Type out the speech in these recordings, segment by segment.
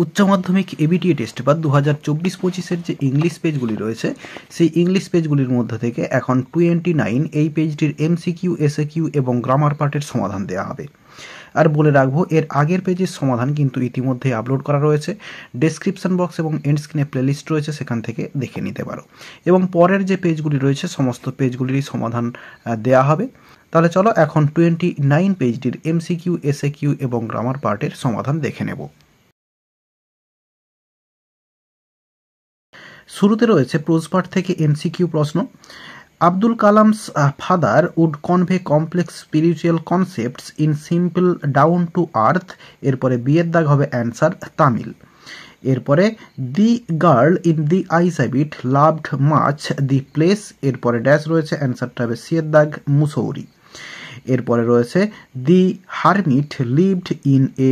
উচ্চ মাধ্যমিক ABTA test বা 2024-25-এর যে ইংলিশ পেজগুলি রয়েছে সেই ইংলিশ পেজগুলির মধ্যে থেকে এখন 29 এই পেজটির এমসিকিউ, এসএকিউ এবং গ্রামার পার্টের সমাধান দেওয়া হবে। আর বলে রাখবো, এর আগের পেজের সমাধান কিন্তু ইতিমধ্যে আপলোড করা রয়েছে। ডেসক্রিপশন বক্স এবং এন্ড স্ক্রিনে প্লেলিস্ট রয়েছে, সেখান থেকে দেখে নিতে পারো। এবং পরের যে পেজগুলি রয়েছে সমস্ত পেজগুলিরই সমাধান দেওয়া হবে। তাহলে চলো এখন 29 পেজটির এমসিকিউ, এসএকিউ এবং গ্রামার পার্টের সমাধান দেখে নেব। শুরুতে রয়েছে প্রোজ পার্ট থেকে এমসিকিউ প্রশ্ন। Abdul Kalam's father would convey complex spiritual concepts in simple down to earth. এরপরে বিয়ের দাগ হবে অ্যান্সার তামিল। এরপরে the girl in the eyes have it loved much the place. এরপরে ড্যাশ রয়েছে, অ্যান্সারটা হবে সিয়ের দাগ মুসৌরি। এরপরে রয়েছে the hermit lived in a.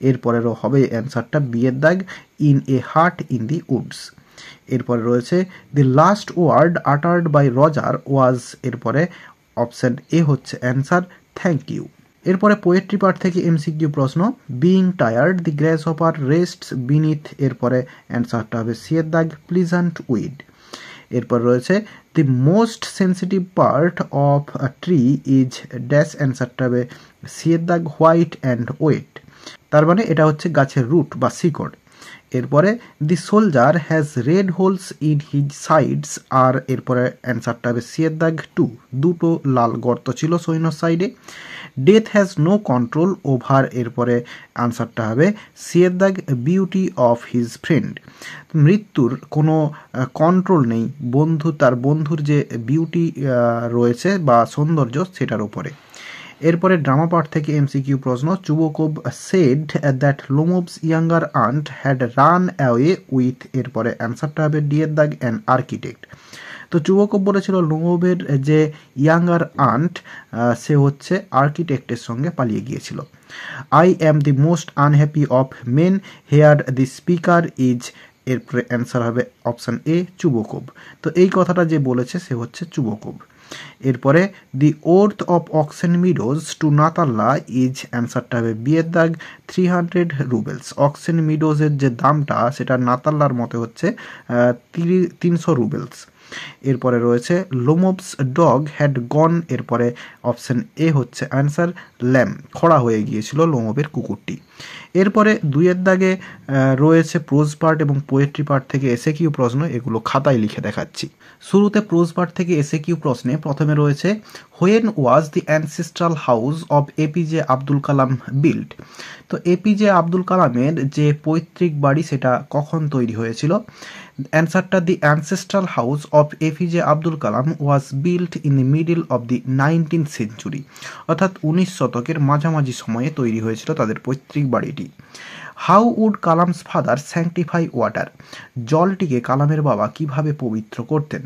এরপরেরও হবে অ্যান্সারটা বিয়ের দাগ in a hut in the woods. এরপরে রয়েছে the last word uttered by Roger was. এরপরে অপশন এ হচ্ছে অ্যান্সার থ্যাংক ইউ। এরপরে পোয়েট্রি পার্ট থেকে এমসিকিউ প্রশ্ন। Being tired the grace of her rests beneath. এরপরে অ্যান্সারটা হবে সিয়ের দাগ প্লিজেন্ট উইড। এরপর রয়েছে the most sensitive part of a tree is dash. অ্যান্সারটা হবে সিয়ের দাগ হোয়াইট অ্যান্ড ওয়েট। তার মানে এটা হচ্ছে গাছের রুট বা শিকড়। এরপরে the soldier has red holes in his sides আর। এরপরে অ্যান্সারটা হবে সিয়ের দাগ টু, দুটো লাল গর্ত ছিল সৈন্যর সাইডে। Death has no control over. এরপরে আনসারটা হবে সিয়ের দাগ বিউটি অফ হিজ ফ্রেন্ড। মৃত্যুর কোনো কন্ট্রোল নেই তার বন্ধুর যে বিউটি রয়েছে বা সৌন্দর্য সেটার উপরে। এরপরে ড্রামা পার্ট থেকে এমসিকিউ প্রশ্ন। Chubukov said that Lomov's younger aunt had run away with. এরপরে অ্যান্সারটা হবে ডি এর দাগ অ্যান আর্কিটেক্ট। তো চুবকোভ বলেছিল লোমোভের যে ইয়াঙ্গার আন্ট সে হচ্ছে আর্কিটেক্টের সঙ্গে পালিয়ে গিয়েছিল। I am the most unhappy of men here the speaker is. এরপরে অ্যান্সার হবে অপশান এ চুবকোভ। তো এই কথাটা যে বলেছে সে হচ্ছে চুবকোভ। এরপরে the worth of oxen meadows to Natalya is. Answer হবে বিয়ের দাগ 300 রুবেলস। অক্সেন মিডোজের যে দামটা সেটা নাতাল্লার মতে হচ্ছে 300 রুবেলস। এরপরে রয়েছে লোমোভস ডগ হ্যাড গন। এরপরে অপশন এ হচ্ছে অ্যান্সার ল্যাম, খড়া হয়ে গিয়েছিল লোমোভের কুকুরটি। এরপরে দুইয়ের দাগে রয়েছে প্রোজ পার্ট এবং পোয়েট্রি পার্ট থেকে এসএকিউ প্রশ্ন, এগুলো খাতায় লিখে দেখাচ্ছি। শুরুতে প্রোজ পার্ট থেকে এসএকিউ প্রশ্নে প্রথমে রয়েছে when was the ancestral house of APJ Abdul Kalam build. তো এপিজে আব্দুল কালামের যে পৈতৃক বাড়ি সেটা কখন তৈরি হয়েছিল। Answer the ancestral house of APJ Abdul Kalam was built in the middle of the 19th century. অর্থাৎ 19 শতকের মাঝামাঝি সময়ে তৈরি হয়েছিল তাদের পৈতৃক বাড়িটি। How would Kalam's father sanctify water. জলটিকে কালামের বাবা কিভাবে পবিত্র করতেন।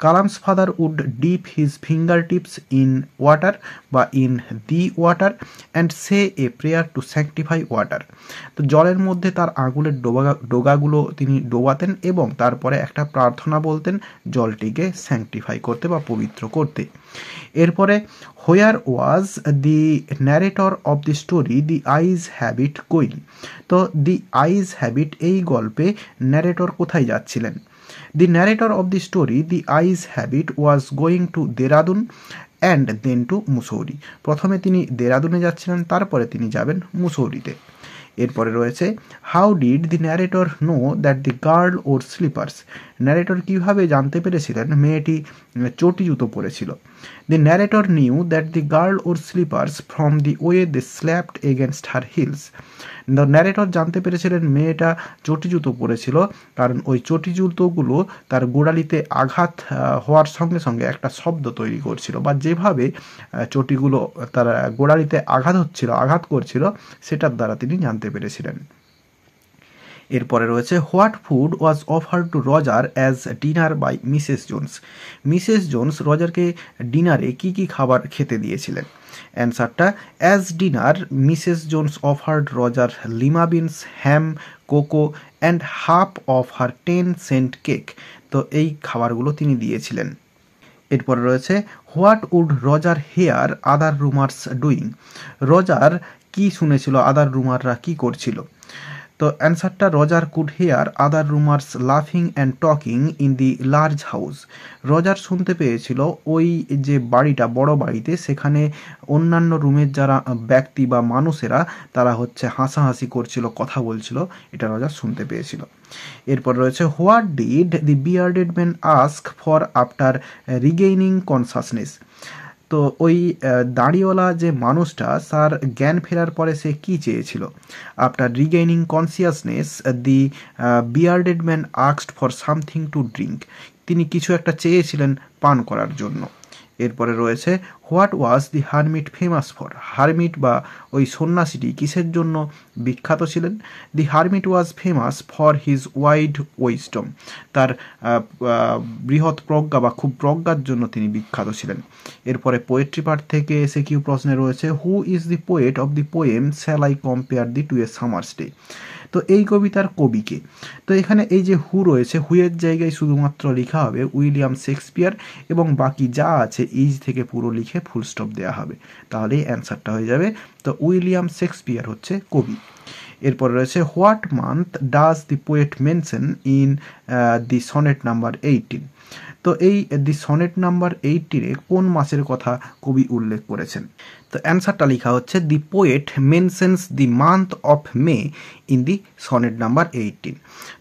Kalam's father would dip his finger tips in water বা in the water and say a prayer to sanctify water. তো জলের মধ্যে তার আঙুলের ডোগাগুলো তিনি ডোবাতেন এবং তারপরে একটা প্রার্থনা বলতেন জলটিকে স্যাংটিফাই করতে বা পবিত্র করতে। এরপরে where was the narrator of the story the eyes have it going. তো দি আইজ হ্যাবিট এই গল্পে ন্যারেটর কোথায় যাচ্ছিলেন। The narrator of the story the eyes have it was going to Dehradun and then to Mussoorie. প্রথমে তিনি দেরাদুনে যাচ্ছিলেন, তারপরে তিনি যাবেন মুসৌরিতে। এরপরে রয়েছে how did the narrator know that the girl wore slippers. Narrator কীভাবে জানতে পেরেছিলেন মেয়েটি চটি জুতো পরেছিল। The narrator knew that the girl wore slippers from the way they slapped against her heels. Narrator জানতে পেরেছিলেন মেয়েটা চটি জুতো পরেছিল কারণ ওই চটি জুতোগুলো তার গোড়ালিতে আঘাত হওয়ার সঙ্গে সঙ্গে একটা শব্দ তৈরি করছিল, বা যেভাবে চটিগুলো তার গোড়ালিতে আঘাত করছিল সেটার দ্বারা তিনি জানতে পেরেছিলেন। এরপরে রয়েছে what food was offer to Roger as dinner by Mrs Jones. Mrs Jones রজারকে ডিনারে কি কি খাবার খেতে দিয়েছিলেন। Answer as dinner Mrs Jones offered Roger lima beans, ham, cocoa and half of her 10 cent cake. তো এই খাবারগুলো তিনি দিয়েছিলেন। এরপরে রয়েছে what would Roger hear other roomers doing. Roger কি শুনেছিল আদার রুমাররা কি করছিল। তো answer Roger could hear other rumours লাফিং and talking in the large house. Roger শুনতে পেয়েছিল ওই যে বাড়িটা, বড় বাড়িতে, সেখানে অন্যান্য রুমের যারা ব্যক্তি বা মানুষেরা তারা হচ্ছে হাসাহাসি করছিল, কথা বলছিল, এটা রজার শুনতে পেয়েছিল। এরপর রয়েছে what did the bearded man ask for after regaining consciousness. তো ওই দাড়িওয়ালা যে মানুষটা, তার জ্ঞান ফেরার পরে সে কী চেয়েছিল? After regaining consciousness the bearded man asked for something to drink. তিনি কিছু একটা চেয়েছিলেন পান করার জন্য। এরপরে রয়েছে what was the hermit famous for. Hermit বা ওই সন্ন্যাসীটি কিসের জন্য বিখ্যাত ছিলেন? The hermit was famous for his wide wisdom. তার বৃহৎ প্রজ্ঞা বা খুব প্রজ্ঞার জন্য তিনি বিখ্যাত ছিলেন। এরপরে পোয়েট্রি পার্ট থেকে এসে কিউ প্রশ্নে রয়েছে who is the poet of the poem shall I compare thee to a summer's day. তো এই কবিতার কবিকে, তো এখানে এই যে হু রয়েছে, হুয়ের জায়গায় শুধুমাত্র লেখা হবে উইলিয়াম শেক্সপিয়ার এবং বাকি যা আছে ইজ থেকে পুরো লিখে ফুল স্টপ দেওয়া হবে, তাহলেই অ্যান্সারটা হয়ে যাবে। তো উইলিয়াম শেক্সপিয়ার হচ্ছে কবি। এরপর রয়েছে what month does the poet mention in the sonnet number 18। তো এই দি সনেট নাম্বার 18-এ কোন মাসের কথা কবি উল্লেখ করেছেন? তো অ্যান্সারটা লেখা হচ্ছে দি poet mentions the month of May in the sonnet number 18।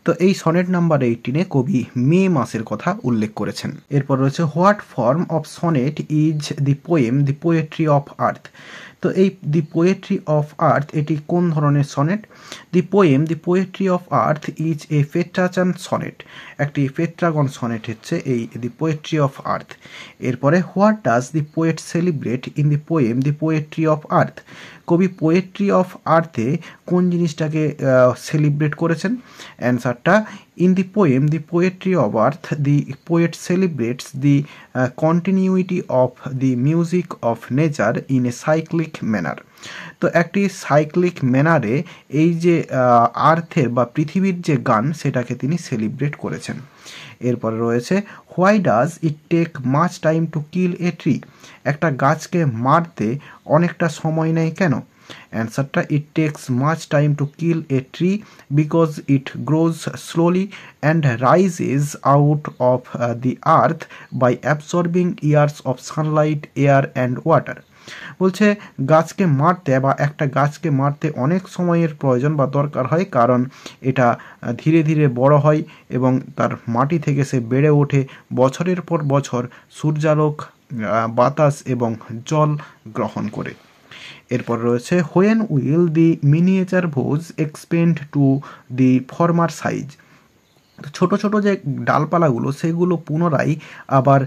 তো এই সনেট নাম্বার 18-এ কবি মে মাসের কথা উল্লেখ করেছেন। এরপর রয়েছে what form of sonnet is the poem the poetry of earth. তো এই দি পোয়েট্রি অফ আর্থ এটি কোন ধরনের sonnet? The poem the poetry of earth is a Petrarchan sonnet. একটি পেট্রাগন সনেট হচ্ছে এই দি পোয়েট্রি অফ আর্থ। এরপরে what does the poet celebrate in the poem the poetry of earth. কবি poetry of আর্থে কোন জিনিসটাকে celebrate করেছেন? অ্যান্সারটা in the poem the poetry of earth the poet celebrates the continuity of the music of nature in a cyclic manner. তো একটি cyclic ম্যানারে এই যে আর্থের বা পৃথিবীর যে গান, সেটাকে তিনি সেলিব্রেট করেছেন। এরপরে রয়েছে why does it take much time to kill a tree. একটা গাছকে মারতে অনেকটা সময় নেয় কেন? অ্যান্সারটা it takes much time to kill a tree because it grows slowly and rises out of the earth by absorbing years of sunlight, air and water. বলছে গাছকে মারতে বা একটা গাছকে মারতে অনেক সময়ের প্রয়োজন বা দরকার হয়, কারণ এটা ধীরে ধীরে বড় হয় এবং তার মাটি থেকে সে বেড়ে ওঠে বছরের পর বছর সূর্যালোক, বাতাস এবং জল গ্রহণ করে। এরপর রয়েছে হোয়েন উইল দি মিনিয়েচার ভোজ expend to the former size. ছোট ছোট যে ডালপালাগুলো সেগুলো পুনরায় আবার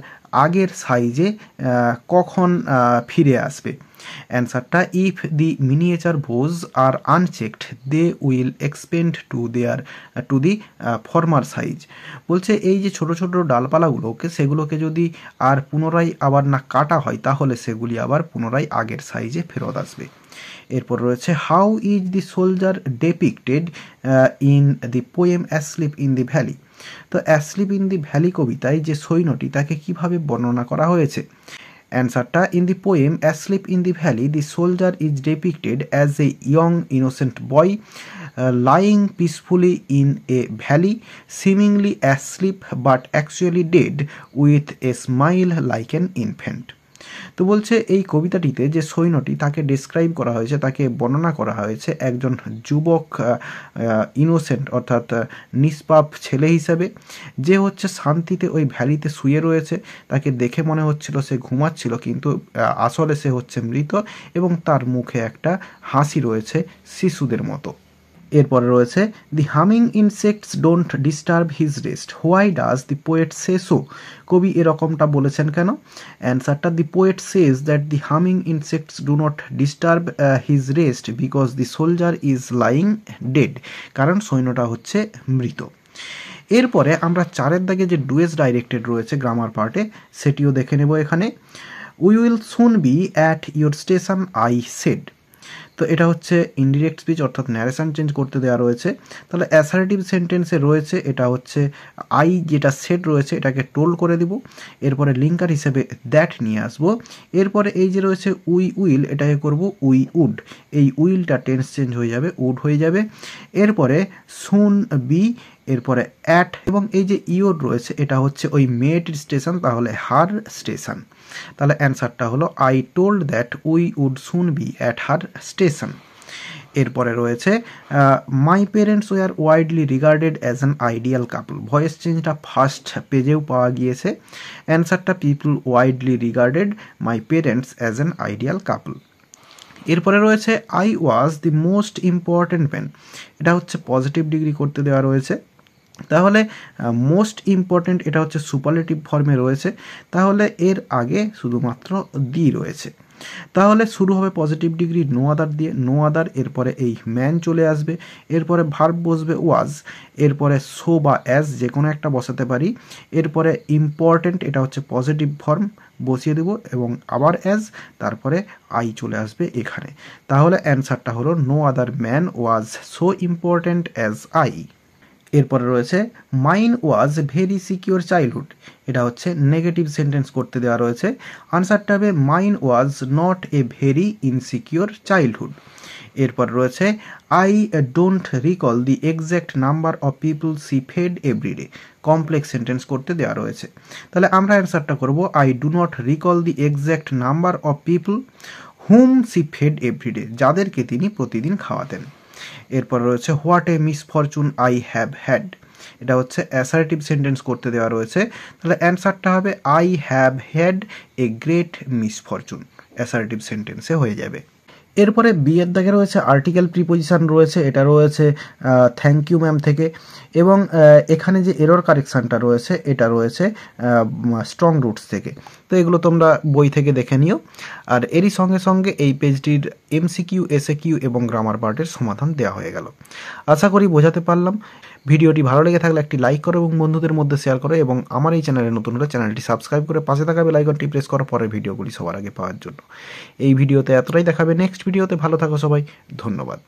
আগের সাইজে কখন ফিরে আসবে? অ্যান্সারটা if the miniature boughs are unchecked they will expand to the former size. বলছে এই যে ছোট ছোট ডালপালাগুলোকে, সেগুলোকে যদি আর পুনরায় আবার না কাটা হয়, তাহলে সেগুলি আবার পুনরায় আগের সাইজে ফেরত আসবে। এরপর রয়েছে how is the soldier depicted in the poem asleep in the valley. তো অ্যাসলিপ ইন দি ভ্যালি কবিতায় যে সৈন্যটি, তাকে কিভাবে বর্ণনা করা হয়েছে? অ্যান্সারটা in the poem asleep in the valley the soldier is depicted as a young innocent boy lying peacefully in a valley, seemingly asleep but actually dead, with a smile like an infant. তো বলছে এই কবিতাটিতে যে সৈন্যটি, তাকে describe করা হয়েছে, তাকে বর্ণনা করা হয়েছে একজন যুবক ইনোসেন্ট অর্থাৎ নিষ্পাপ ছেলে হিসেবে, যে হচ্ছে শান্তিতে ওই ভ্যালিতে শুয়ে রয়েছে। তাকে দেখে মনে হচ্ছিল সে ঘুমাচ্ছিল, কিন্তু আসলে সে হচ্ছে মৃত এবং তার মুখে একটা হাসি রয়েছে শিশুদের মতো। এরপরে রয়েছে the humming insects don't disturb his rest, why does the poet say so. কবি এরকমটা বলেছেন কেন? অ্যান্সারটা the poet says that the humming insects do not disturb his rest because the soldier is lying dead, কারণ সৈন্যটা হচ্ছে মৃত। এরপরে আমরা 4-এর দাগে যে ডুয়েস ডাইরেক্টেড রয়েছে গ্রামার পার্টে, সেটিও দেখে নেব এখানে। We will soon be at your station I said. তো এটা হচ্ছে ইনডিরেক্ট স্পিচ অর্থাৎ ন্যারেশন চেঞ্জ করতে দেওয়া রয়েছে। তাহলে অ্যাসার্টিভ সেন্টেন্সে রয়েছে এটা হচ্ছে আই যেটা সেট রয়েছে এটাকে টোল করে দিব, এরপরে লিঙ্কার হিসেবে দ্যাট নিয়ে আসবো। এরপরে এই যে রয়েছে উই উইল এটাকে করব উই উড, এই উইলটা টেন্স চেঞ্জ হয়ে যাবে উড হয়ে যাবে। এরপরে সুন বি, এরপরে অ্যাট, এবং এই যে ইওর রয়েছে এটা হচ্ছে ওই মেয়েটির স্টেশন, তাহলে হার স্টেশন। তাহলে অ্যান্সারটা হলো I told that we would soon be at her station. এরপরে রয়েছে my parents were widely regarded as an ideal couple, voice চেঞ্জটা ফার্স্ট পেজেও পাওয়া গিয়েছে। অ্যান্সারটা people widely regarded my parents as an ideal couple. এরপরে রয়েছে I was the most important man, এটা হচ্ছে পজিটিভ ডিগ্রি করতে দেওয়া রয়েছে। তাহলে মোস্ট ইম্পর্ট্যান্ট এটা হচ্ছে সুপারলেটিভ ফর্মে রয়েছে, তাহলে এর আগে শুধুমাত্র দি রয়েছে। তাহলে শুরু হবে পজিটিভ ডিগ্রি নো আদার দিয়ে, নো আদার, এরপরে এই ম্যান চলে আসবে, এরপরে ভার্ব বসবে ওয়াজ, এরপরে সো বা অ্যাজ যে কোনো একটা বসাতে পারি, এরপরে ইম্পর্ট্যান্ট এটা হচ্ছে পজিটিভ ফর্ম বসিয়ে দেব এবং আবার অ্যাজ, তারপরে আই চলে আসবে এখানে। তাহলে অ্যান্সারটা হলো no other man was so important as I. এরপরে রয়েছে mine was very secure childhood, এটা হচ্ছে নেগেটিভ সেন্টেন্স করতে দেওয়া রয়েছে। আনসারটা হবে mine was not a very insecure childhood. এরপর রয়েছে I don't recall the exact number of people she fed everyday, complex sentence করতে দেওয়া রয়েছে। তাহলে আমরা অ্যান্সারটা করব I do not recall the exact number of people whom she fed everyday, যাদেরকে তিনি প্রতিদিন খাওয়াতেন। এরপর রয়েছে what a misfortune I have had, এটা হচ্ছে অ্যাসার্টিভ সেন্টেন্স করতে দেওয়া রয়েছে। তাহলে অ্যান্সারটা হবে I have had a great misfortune, assertive সেন্টেন্সে হয়ে যাবে। এরপরে বিয়ের দাগে রয়েছে আর্টিকেল প্রিপোজিশন রয়েছে, এটা রয়েছে থ্যাংক ইউ ম্যাম থেকে, এবং এখানে যে এরর কারেকশানটা রয়েছে এটা রয়েছে স্ট্রং রুটস থেকে। তো এগুলো তোমরা বই থেকে দেখে নিও। আর এরই সঙ্গে সঙ্গে এই পেজটির এমসিকিউ, এসএকিউ এবং গ্রামার পার্টের সমাধান দেওয়া হয়ে গেল। আশা করি বোঝাতে পারলাম। ভিডিওটি ভালো লেগে থাকলে একটি লাইক করো এবং বন্ধুদের মধ্যে শেয়ার করো, এবং আমার এই চ্যানেলে নতুন হলে চ্যানেলটি সাবস্ক্রাইব করে পাশে থাকা বেল আইকনটি প্রেস করো পরের ভিডিওগুলি সবার আগে পাওয়ার জন্য। এই ভিডিওতে এতটাই, দেখাবে নেক্সট ভিডিওতে। ভালো থাকো সবাই, ধন্যবাদ।